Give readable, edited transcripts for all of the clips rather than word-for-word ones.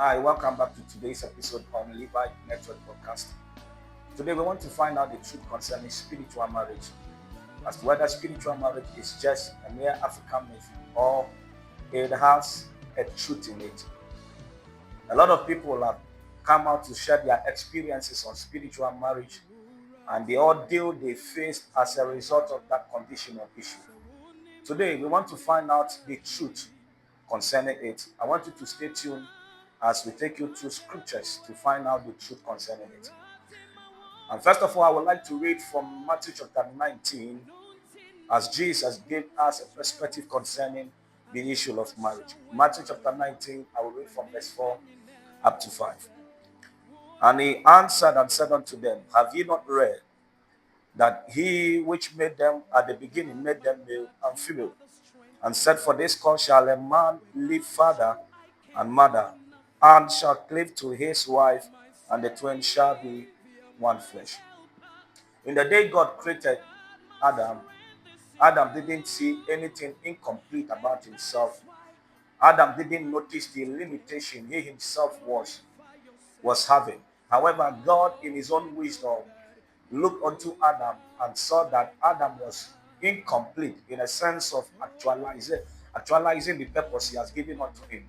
Hi, welcome back to today's episode on Levi Network Podcast. Today, we want to find out the truth concerning spiritual marriage, as to whether spiritual marriage is just a mere African myth or it has a truth in it. A lot of people have come out to share their experiences on spiritual marriage and the ordeal they faced as a result of that condition or issue. Today, we want to find out the truth concerning it. I want you to stay tuned as we take you through scriptures to find out the truth concerning it. And first of all, I would like to read from Matthew chapter 19 as Jesus gave us a perspective concerning the issue of marriage. Matthew chapter 19, I will read from verse 4 up to 5. And he answered and said unto them, Have ye not read that he which made them at the beginning made them male and female? And said, For this cause shall a man leave father and mother, and shall cleave to his wife, and the twain shall be one flesh. In the day God created Adam, Adam didn't see anything incomplete about himself. Adam didn't notice the limitation he himself was having. However, God, in his own wisdom, looked unto Adam and saw that Adam was incomplete in a sense of actualizing the purpose he has given unto him.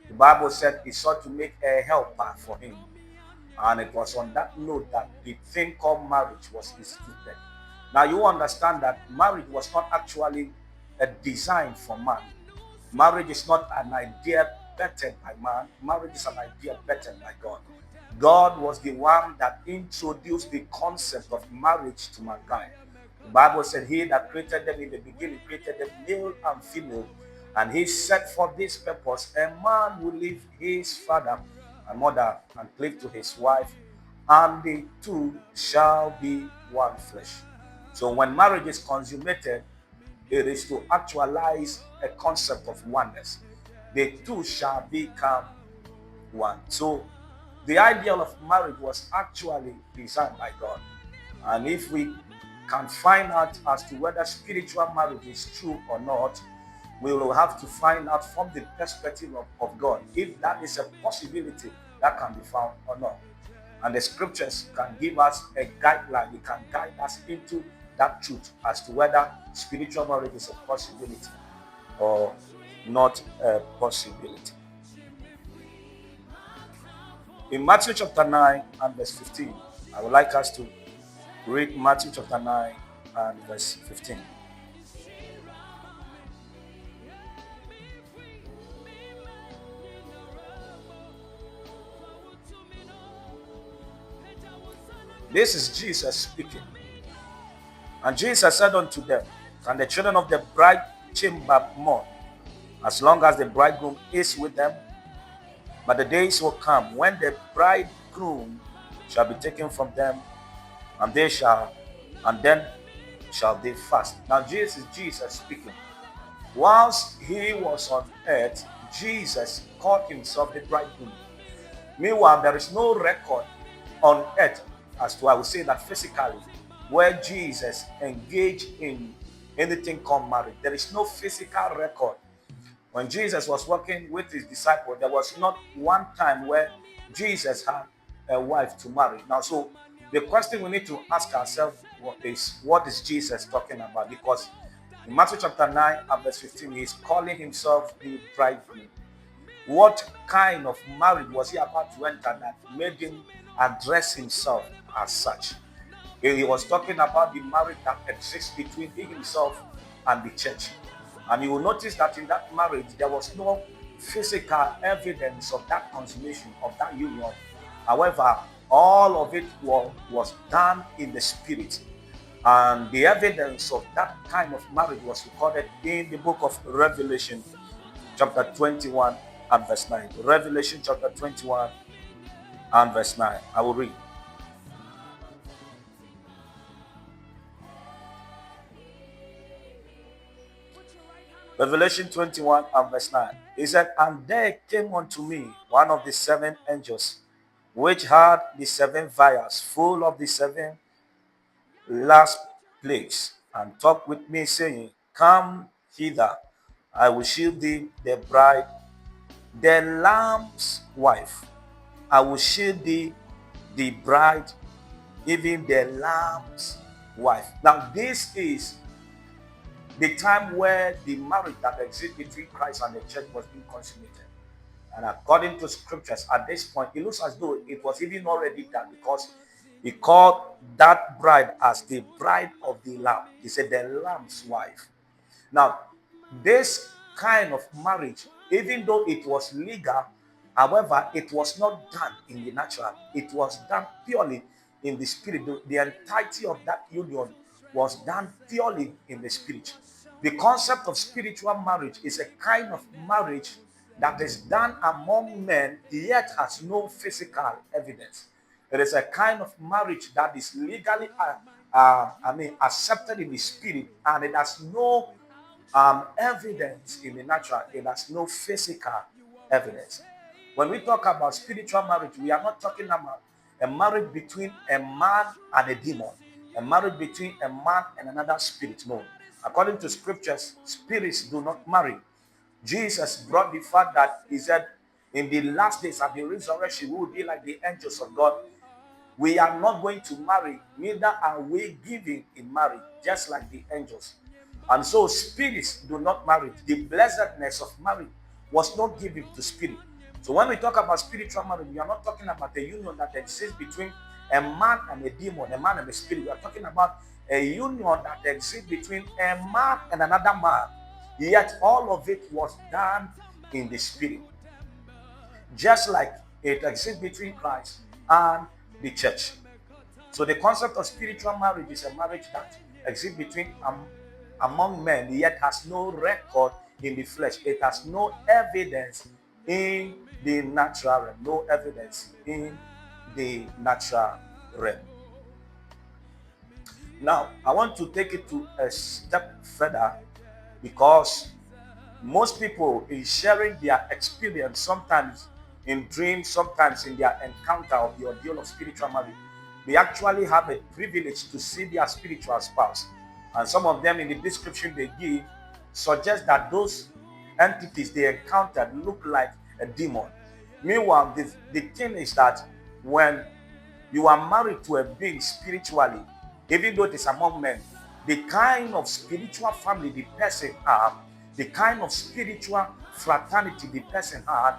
The Bible said he sought to make a helper for him. And it was on that note that the thing called marriage was instituted. Now you understand that marriage was not actually a design for man. Marriage is not an idea bettered by man. Marriage is an idea bettered by God. God was the one that introduced the concept of marriage to mankind. The Bible said, He that created them in the beginning created them male and female. And He said, For this purpose, a man will leave his father and mother and cleave to his wife, and the two shall be one flesh. So when marriage is consummated, it is to actualize a concept of oneness. The two shall become one. So the ideal of marriage was actually designed by God. And if we can find out as to whether spiritual marriage is true or not, we will have to find out from the perspective of God if that is a possibility that can be found or not. And the scriptures can give us a guideline, it can guide us into that truth as to whether spiritual marriage is a possibility or not a possibility. In Matthew chapter 9 and verse 15, I would like us to read Matthew chapter 9 and verse 15. This is Jesus speaking. And Jesus said unto them, Can the children of the bride chamber mourn, as long as the bridegroom is with them? But the days will come when the bridegroom shall be taken from them, and then shall they fast. Now this is Jesus speaking. Whilst he was on earth, Jesus called himself the bridegroom. Meanwhile, there is no record on earth, as to I would say that physically, where Jesus engaged in anything called marriage. There is no physical record. When Jesus was working with his disciples, there was not one time where Jesus had a wife to marry. Now, so the question we need to ask ourselves is, what is Jesus talking about? Because in Matthew chapter 9 and verse 15, he is calling himself the bridegroom. What kind of marriage was he about to enter that made him address himself as such? He was talking about the marriage that exists between himself and the church. And you will notice that in that marriage, there was no physical evidence of that consummation, of that union. However, all of it was done in the spirit. And the evidence of that kind of marriage was recorded in the book of Revelation, chapter 21 and verse 9. Revelation chapter 21 and verse 9. I will read. Revelation 21 and verse 9. He said, And there came unto me one of the seven angels, which had the seven vials full of the seven last plagues, and talked with me, saying, Come hither, I will shew thee the bride, the Lamb's wife. I will show thee the bride, even the Lamb's wife. Now, this is the time where the marriage that exists between Christ and the church was being consummated. And according to scriptures, at this point, it looks as though it was even already done, because he called that bride as the bride of the Lamb. He said, the Lamb's wife. Now, this kind of marriage, even though it was legal, however, it was not done in the natural. It was done purely in the spirit. The entirety of that union was done purely in the spirit. The concept of spiritual marriage is a kind of marriage that is done among men, yet has no physical evidence. It is a kind of marriage that is legally accepted in the spirit, and it has no evidence in the natural. It has no physical evidence. When we talk about spiritual marriage, we are not talking about a marriage between a man and a demon, a marriage between a man and another spirit. No. According to scriptures, spirits do not marry. Jesus brought the fact that he said, in the last days at the resurrection, we will be like the angels of God. We are not going to marry, neither are we giving in marriage, just like the angels. And so spirits do not marry. The blessedness of marriage was not given to spirit. So when we talk about spiritual marriage, we are not talking about a union that exists between a man and a demon, a man and a spirit. We are talking about a union that exists between a man and another man. Yet all of it was done in the spirit. Just like it exists between Christ and the church. So the concept of spiritual marriage is a marriage that exists between among men, yet has no record in the flesh. It has no evidence in the natural realm. No evidence in the natural realm. Now, I want to take it to a step further, because most people in sharing their experience, sometimes in dreams, sometimes in their encounter of the ordeal of spiritual marriage, they actually have a privilege to see their spiritual spouse. And some of them, in the description they give, suggest that those entities they encountered look like a demon. Meanwhile, the thing is that when you are married to a being spiritually, even though it is among men, the kind of spiritual family the person has, the kind of spiritual fraternity the person had,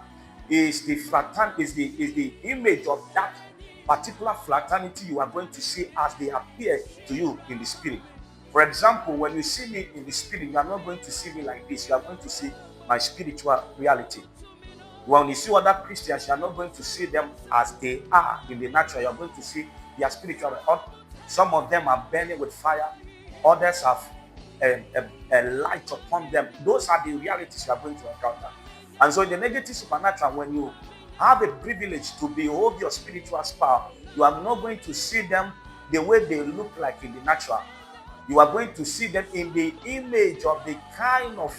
is the image of that particular fraternity you are going to see as they appear to you in the spirit. For example, when you see me in the spirit, you are not going to see me like this. You are going to see my spiritual reality. When you see other Christians, you are not going to see them as they are in the natural. You are going to see their spiritual. Some of them are burning with fire. Others have a light upon them. Those are the realities you are going to encounter. And so in the negative supernatural, when you have a privilege to behold your spiritual spouse, you are not going to see them the way they look like in the natural. You are going to see them in the image of the kind of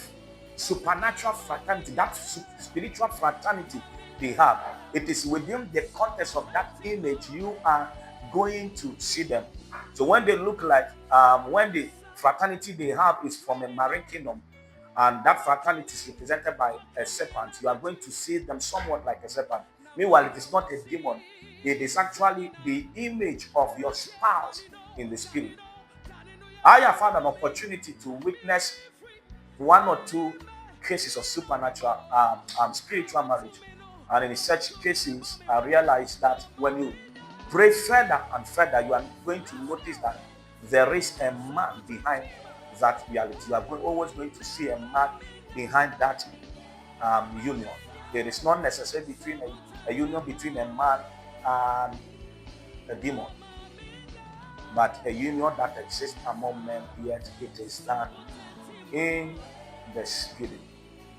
supernatural fraternity, that spiritual fraternity they have. It is within the context of that image you are going to see them. So when they look like, when the fraternity they have is from a marine kingdom, and that fraternity is represented by a serpent, you are going to see them somewhat like a serpent. Meanwhile, it is not a demon. It is actually the image of your spouse in the spirit. I have had an opportunity to witness one or two cases of supernatural spiritual marriage. And in such cases, I realized that when you pray further and further, you are going to notice that there is a man behind that reality. You are always going to see a man behind that union. It is not necessarily between a union between a man and a demon, but a union that exists among men, yet it is done in the spirit.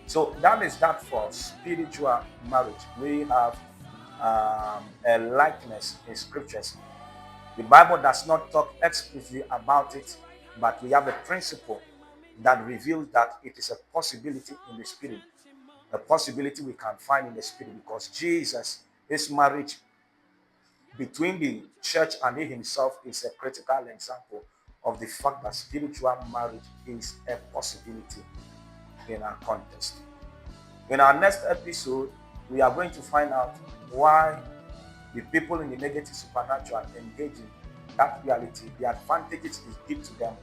So that is that for spiritual marriage. We have a likeness in scriptures. The Bible does not talk explicitly about it, but we have a principle that reveals that it is a possibility in the spirit, a possibility we can find in the spirit, because Jesus, his marriage between the church and he himself is a critical example of the fact that spiritual marriage is a possibility in our context. In our next episode, we are going to find out why the people in the negative supernatural engage in that reality, the advantages it gives to them.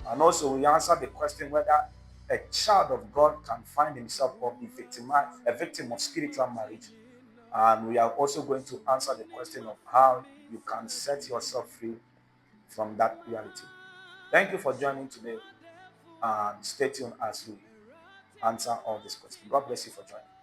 And also, we answer the question whether a child of God can find himself or be a victim of spiritual marriage. And we are also going to answer the question of how you can set yourself free from that reality. Thank you for joining today, and stay tuned as we answer all these questions. God bless you for joining.